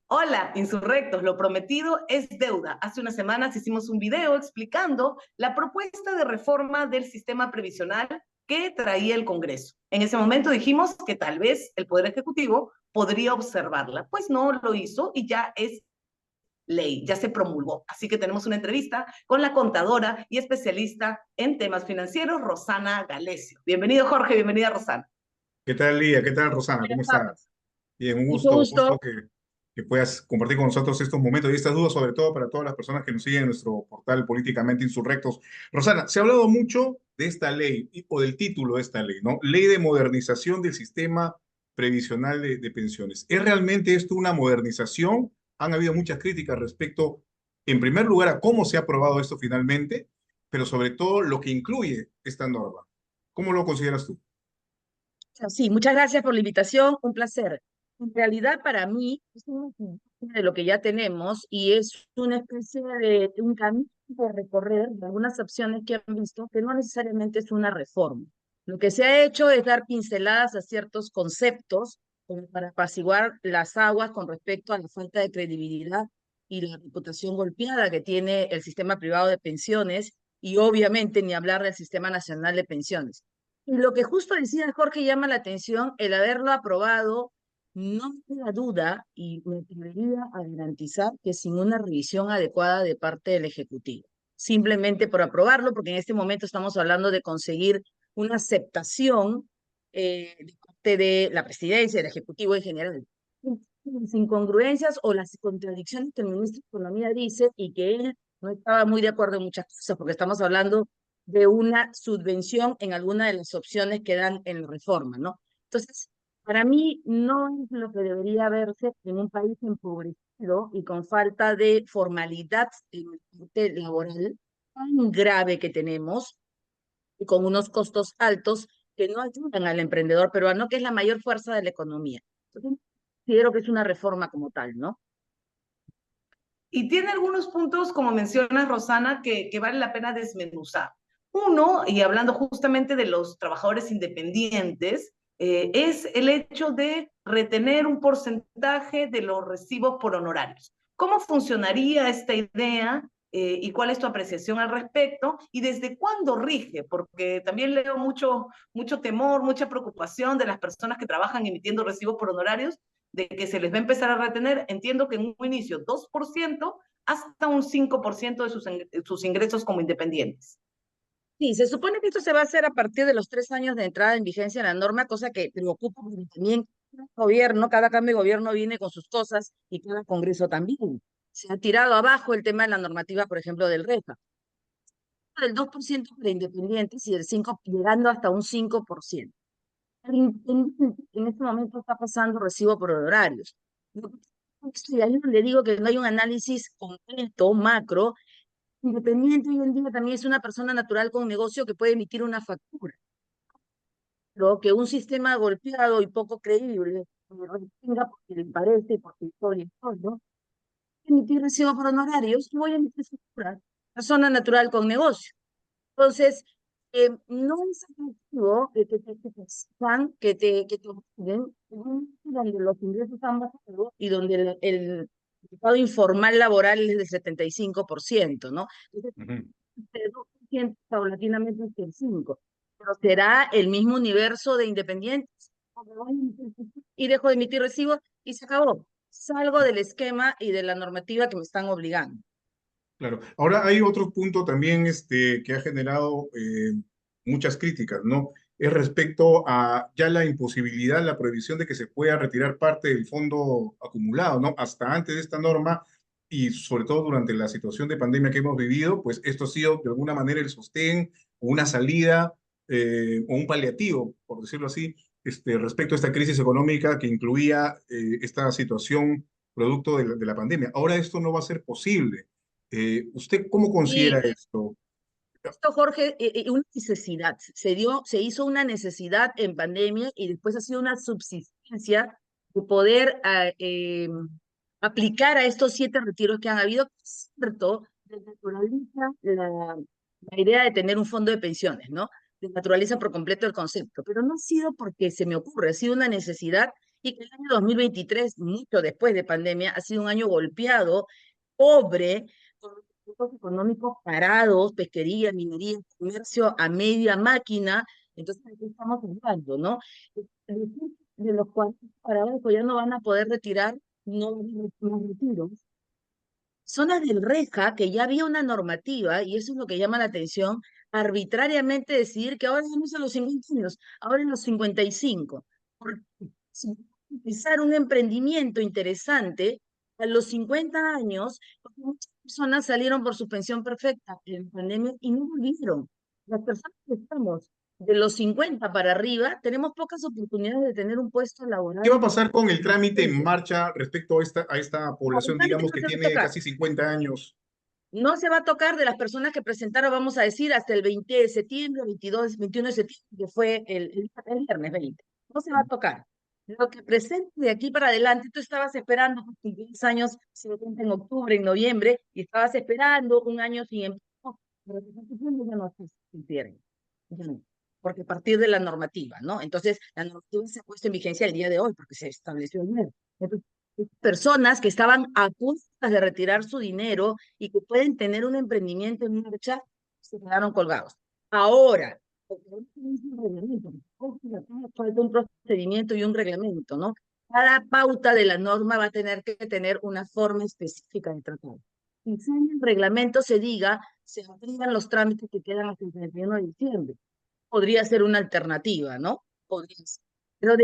Hola, insurrectos, lo prometido es deuda. Hace unas semanas hicimos un video explicando la propuesta de reforma del sistema previsional que traía el Congreso. En ese momento dijimos que tal vez el Poder Ejecutivo podría observarla. Pues no lo hizo y ya es ley, ya se promulgó. Así que tenemos una entrevista con la contadora y especialista en temas financieros, Rosana Galecio. Bienvenido, Jorge, bienvenida, Rosana. ¿Qué tal, Lía? ¿Qué tal, Rosana? Buenas ¿Cómo estás? tardes. Bien, un Mucho gusto, gusto. que puedas compartir con nosotros estos momentos y estas dudas, sobre todo para todas las personas que nos siguen en nuestro portal Políticamente Insurrectos. Rosana, se ha hablado mucho de esta ley o del título de esta ley, ¿no? Ley de modernización del sistema previsional de pensiones. ¿Es realmente esto una modernización? Han habido muchas críticas respecto, en primer lugar, a cómo se ha aprobado esto finalmente, pero sobre todo lo que incluye esta norma. ¿Cómo lo consideras tú? Sí, muchas gracias por la invitación, un placer. En realidad, para mí, es una continuación de lo que ya tenemos y es una especie de un camino por recorrer de algunas opciones que han visto, que no necesariamente es una reforma. Lo que se ha hecho es dar pinceladas a ciertos conceptos como para apaciguar las aguas con respecto a la falta de credibilidad y la reputación golpeada que tiene el sistema privado de pensiones y obviamente ni hablar del Sistema Nacional de Pensiones. Y lo que justo decía Jorge llama la atención, el haberlo aprobado, no me da duda y me atrevería a garantizar que sin una revisión adecuada de parte del Ejecutivo. Simplemente por aprobarlo, porque en este momento estamos hablando de conseguir una aceptación de parte de la presidencia, del Ejecutivo en general. Las incongruencias o las contradicciones que el ministro de Economía dice y que él no estaba muy de acuerdo en muchas cosas, porque estamos hablando de una subvención en alguna de las opciones que dan en la reforma, ¿no? Entonces, para mí no es lo que debería verse en un país empobrecido y con falta de formalidad en el parte laboral tan grave que tenemos y con unos costos altos que no ayudan al emprendedor peruano, que es la mayor fuerza de la economía. Entonces, considero que es una reforma como tal, ¿no? Y tiene algunos puntos, como menciona Rosana, que vale la pena desmenuzar. Uno, y hablando justamente de los trabajadores independientes, es el hecho de retener un porcentaje de los recibos por honorarios. ¿Cómo funcionaría esta idea y cuál es tu apreciación al respecto? ¿Y desde cuándo rige? Porque también leo mucho temor, mucha preocupación de las personas que trabajan emitiendo recibos por honorarios de que se les va a empezar a retener, entiendo que en un inicio 2% hasta un 5% de sus ingresos como independientes. Sí, se supone que esto se va a hacer a partir de los 3 años de entrada en vigencia de la norma, cosa que preocupa porque también cada gobierno, cada cambio de gobierno viene con sus cosas y cada congreso también. Se ha tirado abajo el tema de la normativa, por ejemplo, del REFA, del 2% para independientes y del 5%, llegando hasta un 5%. El independiente en este momento está pasando recibo por honorarios. Y ahí es donde digo que no hay un análisis completo, macro. Independiente hoy en día también es una persona natural con un negocio que puede emitir una factura. Lo que un sistema golpeado y poco creíble tenga porque le parece, porque historia y todo, emitir recibo por honorarios y voy a emitir factura. Persona natural con negocio. Entonces, no es atractivo que te exijan, que te obliguen, donde los ingresos han bajado y donde el mercado informal laboral es del 75%, ¿no? Entonces, Ujú. de 2% paulatinamente hacia el 5%, pero será el mismo universo de independientes. Y dejo de emitir recibos y se acabó. Salgo del esquema y de la normativa que me están obligando. Claro. Ahora hay otro punto también que ha generado muchas críticas, ¿no? Es respecto a ya la imposibilidad, la prohibición de que se pueda retirar parte del fondo acumulado, ¿no? Hasta antes de esta norma y sobre todo durante la situación de pandemia que hemos vivido, pues esto ha sido de alguna manera el sostén o una salida o un paliativo, por decirlo así, respecto a esta crisis económica que incluía esta situación producto de la pandemia. Ahora esto no va a ser posible. ¿Usted cómo considera Y esto? esto, Jorge, una necesidad. Se hizo una necesidad en pandemia y después ha sido una subsistencia de poder aplicar a estos 7 retiros que han habido. Es cierto, desnaturaliza la idea de tener un fondo de pensiones, ¿no? Desnaturaliza por completo el concepto, pero no ha sido porque se me ocurre, ha sido una necesidad y que el año 2023, mucho después de pandemia, ha sido un año golpeado, pobre, con los recursos económicos parados, pesquería, minería, comercio a media máquina. Entonces, ¿de qué estamos hablando, no? Es decir, de los cuales parados pues ya no van a poder retirar, no van a haber más retiros. Zonas del Reja, que ya había una normativa, y eso es lo que llama la atención, arbitrariamente decidir que ahora no es a los 50 años, ahora en los 55. Porque si empezar un emprendimiento interesante a los 50 años, porque muchas personas salieron por suspensión perfecta en la pandemia y no volvieron. Las personas que estamos de los 50 para arriba, tenemos pocas oportunidades de tener un puesto ¿Qué va laboral a pasar con el trámite en decente. marcha respecto a esta población, Ahorita digamos, no que se va a tiene tocar. casi 50 años? No se va a tocar de las personas que presentaron, vamos a decir, hasta el 20 de septiembre, 22, 21 de septiembre, que fue el viernes 20. No se va a tocar. Lo que presente de aquí para adelante, tú estabas esperando 10 años, se cuenta en octubre, en noviembre, y estabas esperando un año sin empleo, pero que estás haciendo ya no se cumplieron. Ya no. Porque a partir de la normativa, ¿no? Entonces, la normativa se ha puesto en vigencia el día de hoy, porque se estableció ayer. Entonces, personas que estaban a punto de retirar su dinero y que pueden tener un emprendimiento en marcha, se quedaron colgados. Ahora, porque falta un procedimiento y un reglamento, ¿no? Cada pauta de la norma va a tener que tener una forma específica de tratar. Quizá en el reglamento se diga, se amplían los trámites que quedan hasta el 31 de diciembre. Podría ser una alternativa, ¿no? Podría ser. Pero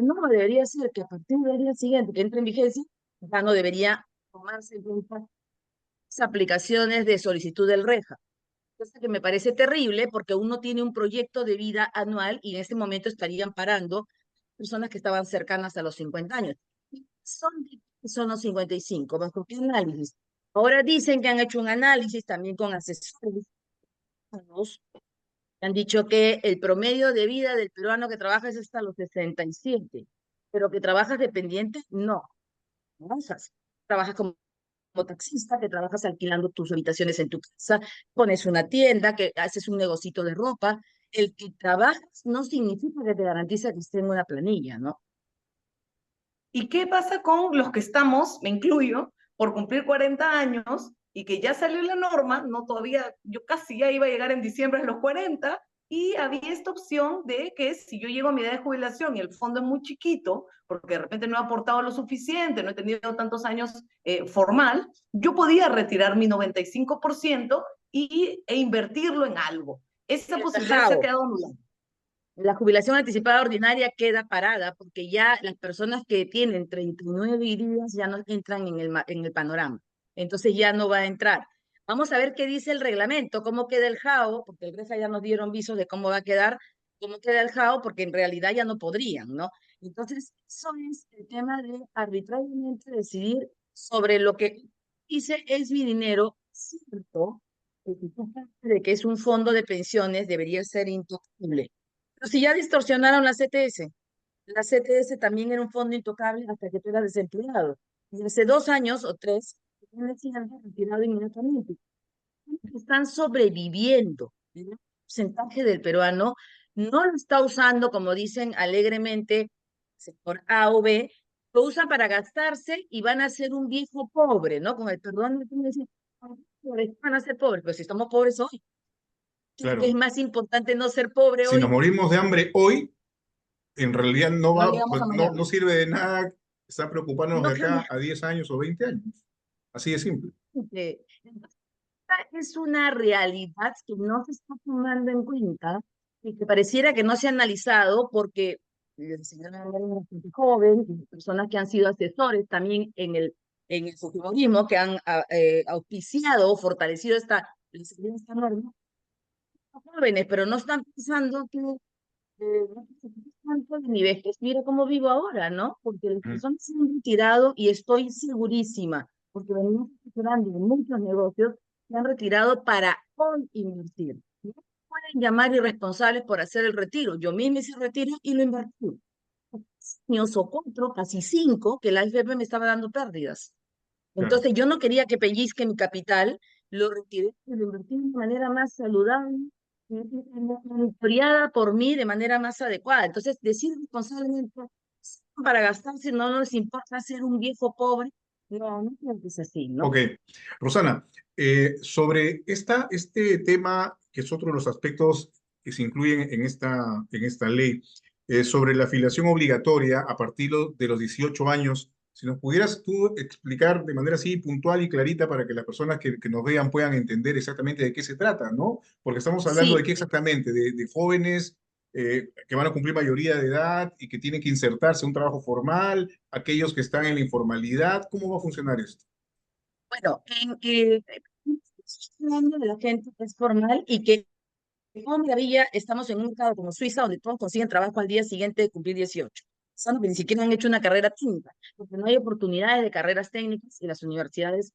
no, debería ser que a partir del día siguiente que entre en vigencia, ya no debería tomarse en cuenta las aplicaciones de solicitud del REJA. Cosa que me parece terrible porque uno tiene un proyecto de vida anual y en este momento estarían parando personas que estaban cercanas a los 50 años. Son los 55, ¿bajo qué análisis? Ahora dicen que han hecho un análisis también con asesores, han dicho que el promedio de vida del peruano que trabaja es hasta los 67, pero que trabajas dependiente, no. Trabajas, trabajas como taxista, que trabajas alquilando tus habitaciones en tu casa, pones una tienda, que haces un negocito de ropa. El que trabajas no significa que te garantiza que esté en una planilla, ¿no? ¿Y qué pasa con los que estamos, me incluyo, por cumplir 40 años y que ya salió la norma, no todavía, yo casi ya iba a llegar en diciembre a los 40 y había esta opción de que si yo llego a mi edad de jubilación y el fondo es muy chiquito, porque de repente no he aportado lo suficiente, no he tenido tantos años formal, yo podía retirar mi 95% e invertirlo en algo. Esa posibilidad se ha Relajado. quedado anulada. La jubilación anticipada ordinaria queda parada porque ya las personas que tienen 39 días ya no entran en el panorama. Entonces ya no va a entrar. Vamos a ver qué dice el reglamento, cómo queda el JAO, porque el REFA ya nos dieron visos de cómo va a quedar, cómo queda el JAO, porque en realidad ya no podrían, ¿no? Entonces, eso es el tema de arbitrariamente decidir sobre lo que dice es mi dinero, cierto, de que es un fondo de pensiones, debería ser intocable. Pero si ya distorsionaron la CTS también era un fondo intocable hasta que tú eras desempleado. Y hace 2 años o 3, tienes retirado inmediatamente. Están sobreviviendo. El porcentaje del peruano no lo está usando, como dicen alegremente, sector A o B, lo usan para gastarse y van a ser un viejo pobre, ¿no? Con el perdón de decir, van a ser pobres, pero si estamos pobres hoy, creo que es Claro. más importante no ser pobre Si nos hoy. morimos de hambre hoy, en realidad No llegamos a no mañana. sirve de nada estar preocupándonos No de cambia. acá a 10 años o 20 años. Así de simple. Esta es una realidad que no se está tomando en cuenta y que pareciera que no se ha analizado porque el señor es bastante joven, y personas que han sido asesores también en el fujimorismo, que han auspiciado o fortalecido esta norma, son jóvenes, pero no están pensando que no se tanto de mi vejez. Mira cómo vivo ahora, ¿no? Porque las Mm. personas se han retirado y estoy segurísima, porque venimos asesorando en muchos negocios, se han retirado para hoy invertir. No pueden llamar irresponsables por hacer el retiro. Yo misma hice el retiro y lo invertí. Años o 4, casi 5, que la AFP me estaba dando pérdidas. Claro. Entonces yo no quería que pellizque mi capital, lo retiré y lo invertí de manera más saludable, monitoreada por mí de manera más adecuada. Entonces, decir responsablemente, para gastar si no les importa ser un viejo pobre. No, no creo que es así, ¿no? Ok, Rosana, sobre este tema, que es otro de los aspectos que se incluyen en esta ley, sobre la afiliación obligatoria a partir de los 18 años, si nos pudieras tú explicar de manera así puntual y clarita para que las personas que nos vean puedan entender exactamente de qué se trata, ¿no? Porque estamos hablando de Sí, qué exactamente, de jóvenes que van a cumplir mayoría de edad y que tienen que insertarse en un trabajo formal, aquellos que están en la informalidad, ¿cómo va a funcionar esto? bueno, estamos hablando de la gente que es formal y que, como maravilla, estamos en un mercado como Suiza, donde todos consiguen trabajo al día siguiente de cumplir 18. Pensando que ni siquiera han hecho una carrera técnica, porque no hay oportunidades de carreras técnicas y las universidades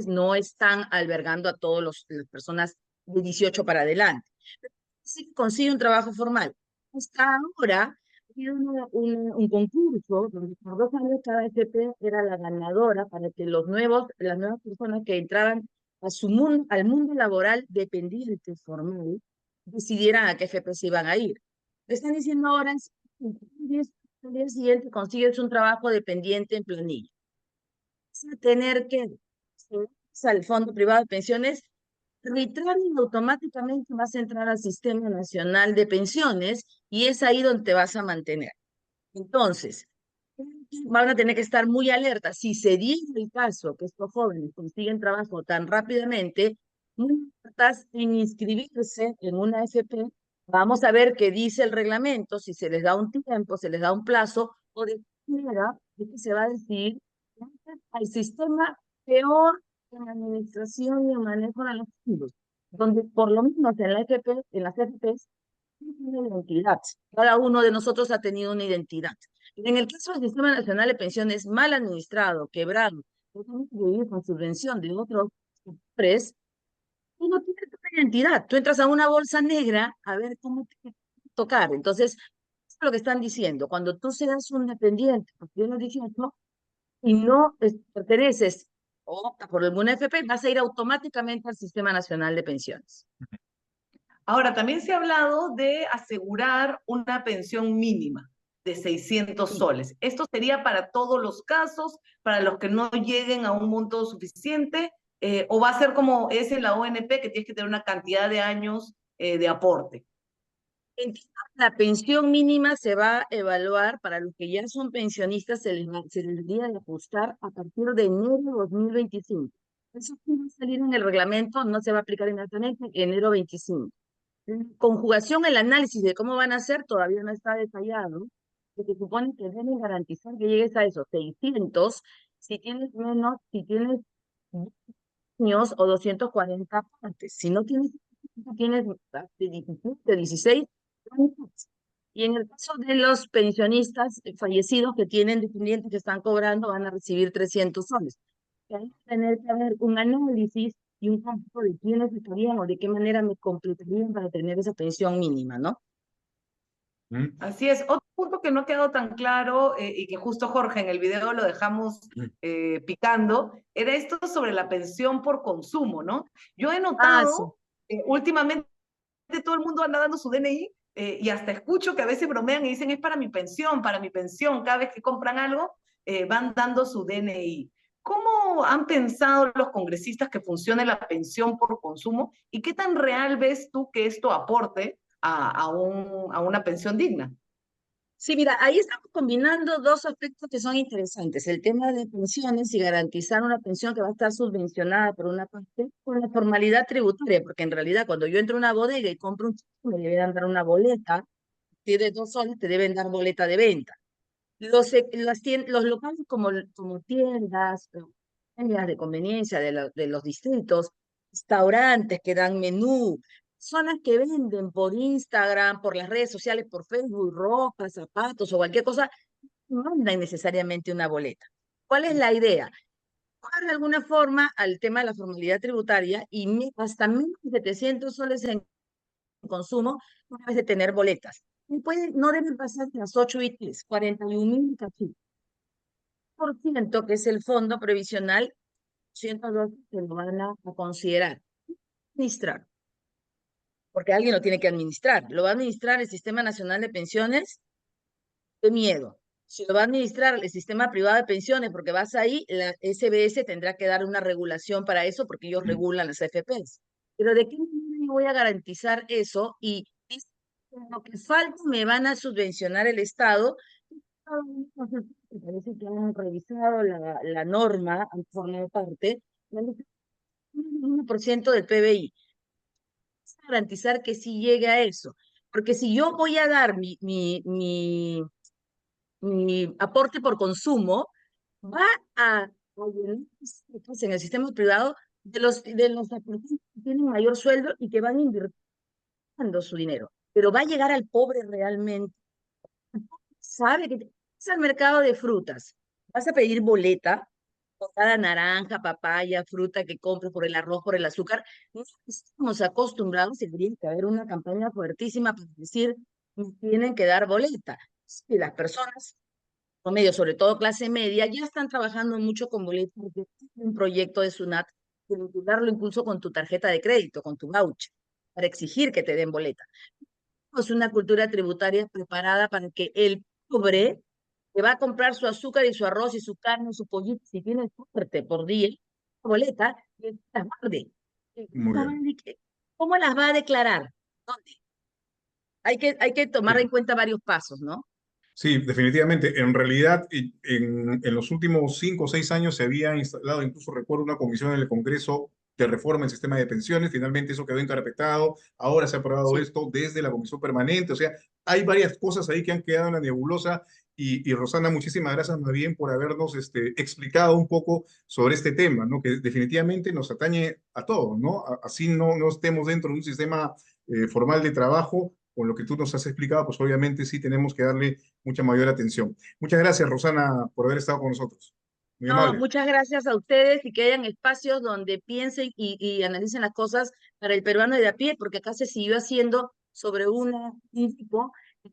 no están albergando a todas las personas de 18 para adelante. Pero sí consigue un trabajo formal. Hasta ahora ha habido un concurso donde por 2 años cada FP era la ganadora para que las nuevas personas que entraban a al mundo laboral dependiente formal decidieran a qué FP se iban a ir. Le están diciendo ahora, al día siguiente consigues un trabajo dependiente en planilla. Vas a tener que al Fondo Privado de Pensiones, arbitrar y automáticamente vas a entrar al Sistema Nacional de Pensiones y es ahí donde te vas a mantener. Entonces, van a tener que estar muy alertas. Si se diera el caso que estos jóvenes consiguen trabajo tan rápidamente, muy alertas en inscribirse en una FP. Vamos a ver qué dice el reglamento, si se les da un tiempo, se les da un plazo, o de qué manera es que se va a decidir al sistema peor en la administración y el manejo de los fondos, donde por lo menos en la FP, en las FPs, tiene una identidad. Cada uno de nosotros ha tenido una identidad. En el caso del Sistema Nacional de Pensiones mal administrado, quebrado, por vivir con subvención de otros tres, tú no tienes tu identidad. Tú entras a una bolsa negra a ver cómo te tocar. Entonces, eso es lo que están diciendo. Cuando tú seas un dependiente, porque yo les dije, no, y no perteneces o optas por alguna FP, vas a ir automáticamente al Sistema Nacional de Pensiones. Ahora, también se ha hablado de asegurar una pensión mínima de 600 Sí. soles. ¿Esto sería para todos los casos, para los que no lleguen a un monto suficiente? ¿O va a ser como es en la ONP, que tienes que tener una cantidad de años de aporte? Entiendo, la pensión mínima se va a evaluar para los que ya son pensionistas, se les debería de ajustar a partir de enero de 2025. Eso sí va a salir en el reglamento, no se va a aplicar inmediatamente, enero 25. Conjugación, el análisis de cómo van a ser todavía no está detallado, porque se supone que deben garantizar que llegues a esos 600 si tienes menos, si tienes 10 años o 240 partes. Si no tienes, tienes de 17, 16. Y en el caso de los pensionistas fallecidos que tienen dependientes que están cobrando, van a recibir 300 soles. Que hay que tener que haber un análisis y un cómputo de quiénes estarían o de qué manera me completarían para tener esa pensión mínima, ¿no? ¿Mm? Así es. Otro punto que no ha quedado tan claro y que justo Jorge en el video lo dejamos picando, era esto sobre la pensión por consumo, ¿no? Yo he Ah, sí. notado últimamente todo el mundo anda dando su DNI y hasta escucho que a veces bromean y dicen es para mi pensión, para mi pensión. Cada vez que compran algo, van dando su DNI. ¿Cómo han pensado los congresistas que funcione la pensión por consumo y qué tan real ves tú que esto aporte a una pensión digna? Sí, mira, ahí estamos combinando dos aspectos que son interesantes. El tema de pensiones y garantizar una pensión que va a estar subvencionada por una parte con la formalidad tributaria, porque en realidad cuando yo entro a una bodega y compro un chico, me deben dar una boleta, tienes 2 soles, te deben dar boleta de venta. Los locales como tiendas, tiendas de conveniencia de los distritos, restaurantes que dan menú, zonas que venden por Instagram, por las redes sociales, por Facebook, ropa, zapatos o cualquier cosa, no mandan necesariamente una boleta. ¿Cuál es la idea? Bajar de alguna forma al tema de la formalidad tributaria y hasta menos de 700 soles en consumo, una vez de tener boletas. Y no deben pasar las 8 ITs, 41.000 cachitos. Por ciento, que es el fondo previsional, 102 que lo van a considerar. Administrar, porque alguien lo tiene que administrar. Lo va a administrar el Sistema Nacional de Pensiones. Qué miedo. si lo va a administrar el sistema privado de pensiones, porque vas ahí, la SBS tendrá que dar una regulación para eso, porque ellos regulan las AFPs. Pero ¿de qué manera yo voy a garantizar eso? Y lo que falta me van a subvencionar el Estado. Me parece que han revisado la norma, han formado parte, el 1% del PBI. Garantizar que sí llegue a eso. Porque si yo voy a dar mi aporte por consumo, va a llenar en el sistema privado de los aportantes que tienen mayor sueldo y que van invirtiendo su dinero. Pero va a llegar al pobre realmente. Sabe que es al mercado de frutas. Vas a pedir boleta por cada naranja, papaya, fruta que compres, por el arroz, por el azúcar. No estamos acostumbrados, y tendría que haber una campaña fuertísima para decir, tienen que dar boleta. Y las personas, promedio, sobre todo clase media, ya están trabajando mucho con boleta porque tienen un proyecto de SUNAT de vincularlo incluso con tu tarjeta de crédito, con tu voucher, para exigir que te den boleta. Es una cultura tributaria preparada para que el pobre que va a comprar su azúcar y su arroz y su carne, su pollito, si tiene suerte por día, boleta, y las guarde. Muy bien. ¿Cómo las va a declarar? ¿Dónde? Hay que tomar en Sí. cuenta varios pasos, ¿no? Sí, definitivamente. En realidad, en los últimos 5 o 6 años se había instalado, incluso recuerdo, una comisión en el Congreso de reforma del sistema de pensiones. Finalmente eso quedó encarpetado. Ahora se ha aprobado Sí. esto desde la comisión permanente. O sea, hay varias cosas ahí que han quedado en la nebulosa. Y Rosana, muchísimas gracias más bien por habernos explicado un poco sobre este tema, ¿no? Que definitivamente nos atañe a todos, ¿no? Así no estemos dentro de un sistema formal de trabajo. Con lo que tú nos has explicado, pues obviamente sí tenemos que darle mucha mayor atención. Muchas gracias, Rosana, por haber estado con nosotros. Muy No, amable. muchas gracias a ustedes y que hayan espacios donde piensen y analicen las cosas para el peruano de a pie, porque acá se siguió haciendo sobre un tipo que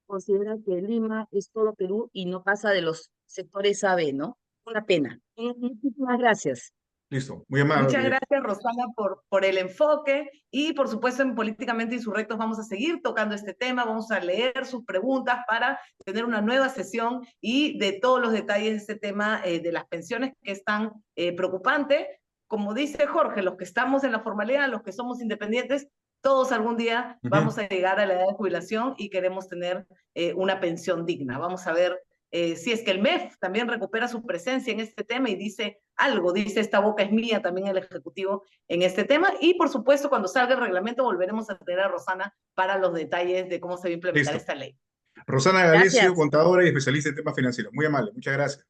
considera que Lima es todo Perú y no pasa de los sectores AB, ¿no? Una pena. Muchísimas gracias. Listo, muy Muchas amable. gracias, Rosana, por el enfoque y, por supuesto, en Políticamente Insurrectos vamos a seguir tocando este tema, vamos a leer sus preguntas para tener una nueva sesión y de todos los detalles de este tema de las pensiones que es tan preocupante. Como dice Jorge, los que estamos en la formalidad, los que somos independientes, todos algún día vamos a llegar a la edad de jubilación y queremos tener una pensión digna. Vamos a ver si es que el MEF también recupera su presencia en este tema y dice algo, dice esta boca es mía también el Ejecutivo en este tema. Y por supuesto, cuando salga el reglamento, volveremos a tener a Rosana para los detalles de cómo se va a implementar Listo. esta ley. Rosana Galecio, Gracias. contadora y especialista en temas financieros. Muy amable, muchas gracias.